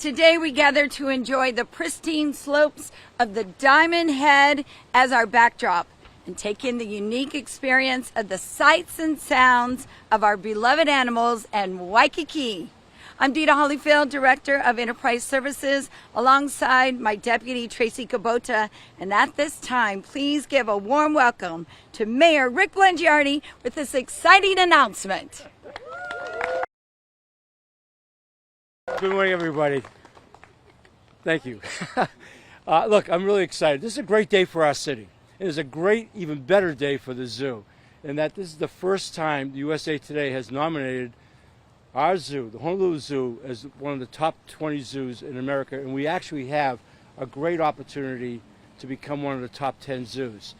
Today we gather to enjoy the pristine slopes of the Diamond Head as our backdrop and take in the unique experience of the sights and sounds of our beloved animals and Waikiki. I'm Dita Holyfield, Director of Enterprise Services, alongside my Deputy Tracy Kubota. And at this time, please give a warm welcome to Mayor Rick Blangiardi with this exciting announcement. Good morning, everybody. Thank you. Look, I'm really excited. This is a great day for our city. It is a great, even better day for the zoo, in that this is the first time the USA Today has nominated our zoo, the Honolulu Zoo, as one of the top 20 zoos in America, and we actually have a great opportunity to become one of the top 10 zoos.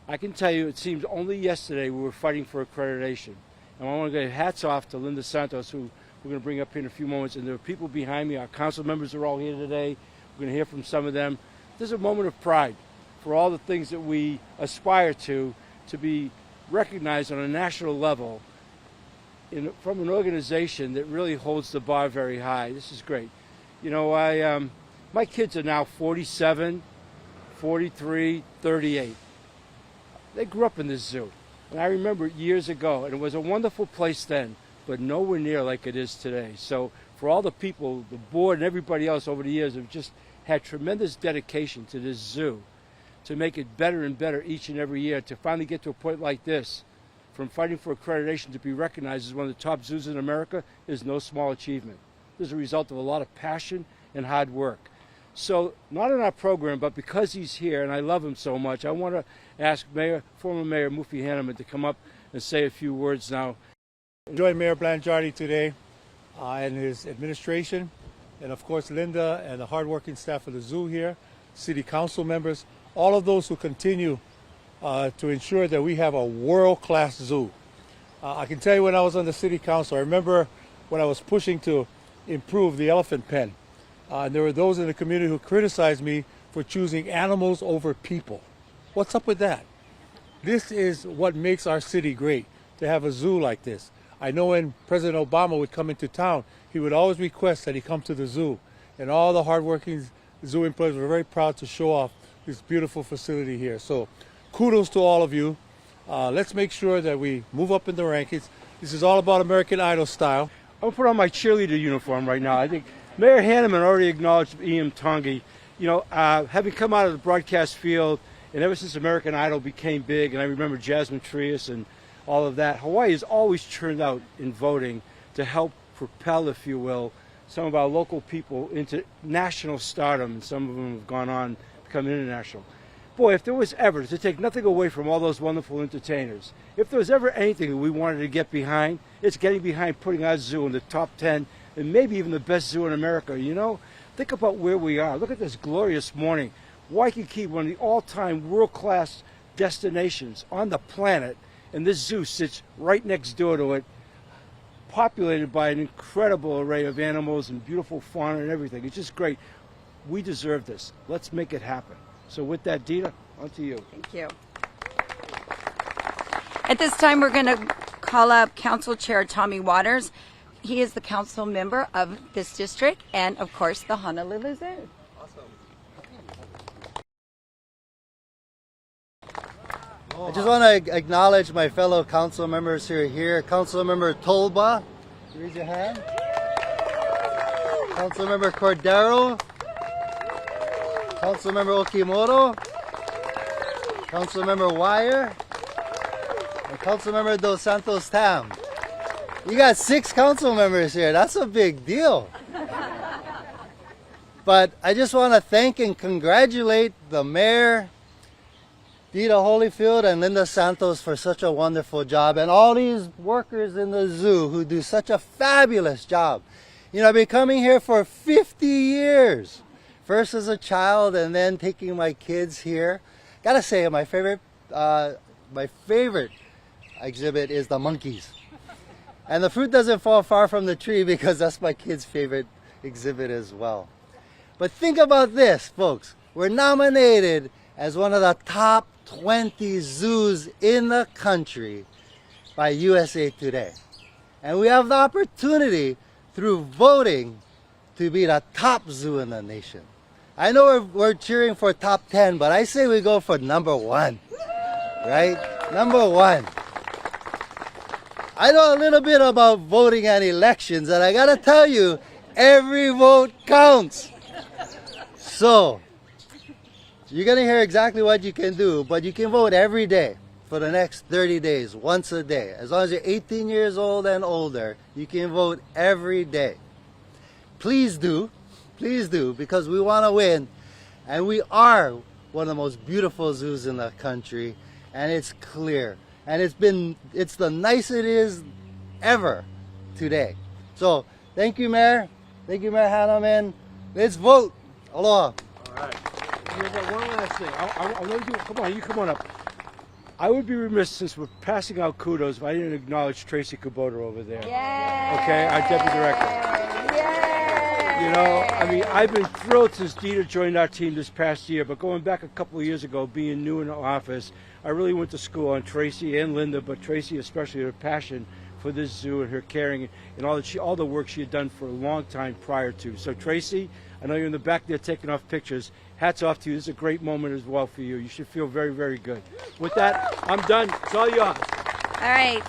I can tell you, it seems only yesterday we were fighting for accreditation. And I want to give hats off to Linda Santos, who we're going to bring up here in a few moments, and there are people behind me. Our council members are all here today. We're going to hear from some of them. There's a moment of pride for all the things that we aspire to be recognized on a national level from an organization that really holds the bar very high. This is great. You know, my kids are now 47, 43, 38. They grew up in this zoo, and I remember it years ago, and it was a wonderful place then, but nowhere near like it is today. So for all the people, the board and everybody else over the years have just had tremendous dedication to this zoo to make it better and better each and every year, to finally get to a point like this, from fighting for accreditation to be recognized as one of the top zoos in America, is no small achievement. This is a result of a lot of passion and hard work. So not in our program, but because he's here and I love him so much, I want to ask former Mayor Mufi Hanneman to come up and say a few words now. Enjoy Mayor Blangiardi today and his administration, and of course Linda and the hardworking staff of the zoo here, city council members, all of those who continue to ensure that we have a world-class zoo. I can tell you, when I was on the city council, I remember when I was pushing to improve the elephant pen, and there were those in the community who criticized me for choosing animals over people. What's up with that? This is what makes our city great, to have a zoo like this. I know when President Obama would come into town, he would always request that he come to the zoo, and all the hardworking zoo employees were very proud to show off this beautiful facility here. So kudos to all of you. Let's make sure that we move up in the rankings. This is all about American Idol style. I'm going to put on my cheerleader uniform right now. I think Mayor Hanneman already acknowledged E.M. Tongi. You know, having come out of the broadcast field, and ever since American Idol became big, and I remember Jasmine Trias and all of that, Hawaii has always turned out in voting to help propel, if you will, some of our local people into national stardom, and some of them have gone on to become international. Boy, if there was ever, to take nothing away from all those wonderful entertainers, if there was ever anything that we wanted to get behind, it's getting behind putting our zoo in the top 10 and maybe even the best zoo in America. You know, think about where we are. Look at this glorious morning. Waikiki, one of the all-time world-class destinations on the planet, and this zoo sits right next door to it, populated by an incredible array of animals and beautiful fauna and everything. It's just great. We deserve this. Let's make it happen. So with that, Dita, on to you. Thank you. At this time, we're going to call up Council Chair Tommy Waters. He is the council member of this district and, of course, the Honolulu Zoo. I just want to acknowledge my fellow council members who are here. Council Member Tolba, raise your hand. Council Member Cordero. Council Member Okimoto. Council Member Wire. And Council Member Dos Santos Tam. You got 6 council members here. That's a big deal. But I just want to thank and congratulate the mayor, Dita Holyfield and Linda Santos, for such a wonderful job, and all these workers in the zoo who do such a fabulous job. You know, I've been coming here for 50 years, first as a child and then taking my kids here. Gotta say, my favorite exhibit is the monkeys. And the fruit doesn't fall far from the tree, because that's my kids' favorite exhibit as well. But think about this, folks. We're nominated as one of the top 20 zoos in the country by USA Today. And we have the opportunity, through voting, to be the top zoo in the nation. I know we're cheering for top 10, but I say we go for number 1, right? Number 1. I know a little bit about voting and elections, and I gotta tell you, every vote counts. So, you're gonna hear exactly what you can do, but you can vote every day for the next 30 days, once a day. As long as you're 18 years old and older, you can vote every day. Please do, because we wanna win, and we are one of the most beautiful zoos in the country, and it's clear. And it's the nicest it is ever today. So, thank you, Mayor. Thank you, Mayor Hanneman. Let's vote. Aloha. All right. One last thing. I want to do. Come on, you come on up. I would be remiss, since we're passing out kudos, if I didn't acknowledge Tracy Kubota over there. Yay! Okay, our deputy director. Yay! You know, I mean, I've been thrilled since Dita joined our team this past year, but going back a couple of years ago, being new in the office, I really went to school on Tracy and Linda, but Tracy especially, her passion for this zoo and her caring and all the work she had done for a long time prior to. So Tracy, I know you're in the back there taking off pictures. Hats off to you. This is a great moment as well for you. You should feel very, very good. With that, I'm done. It's all yours. All right.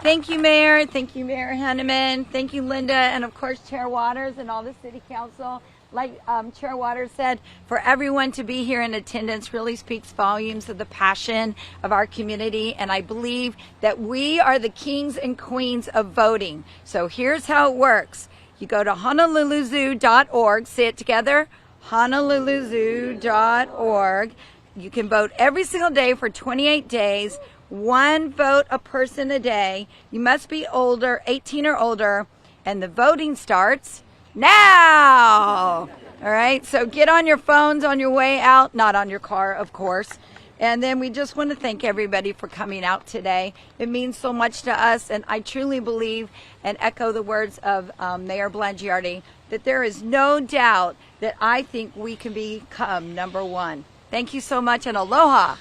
Thank you, Mayor. Thank you, Mayor Henneman. Thank you, Linda, and of course, Chair Waters and all the City Council. Like Chair Waters said, for everyone to be here in attendance really speaks volumes of the passion of our community, and I believe that we are the kings and queens of voting. So here's how it works. You go to honoluluzoo.org, say it together, honoluluzoo.org. You can vote every single day for 28 days, 1 vote a person a day. You must be 18 or older, and the voting starts now. All right, so get on your phones on your way out, not on your car, of course. And then we just want to thank everybody for coming out today. It means so much to us, and I truly believe and echo the words of Mayor Blangiardi that there is no doubt that I think we can become number 1. Thank you so much, and aloha.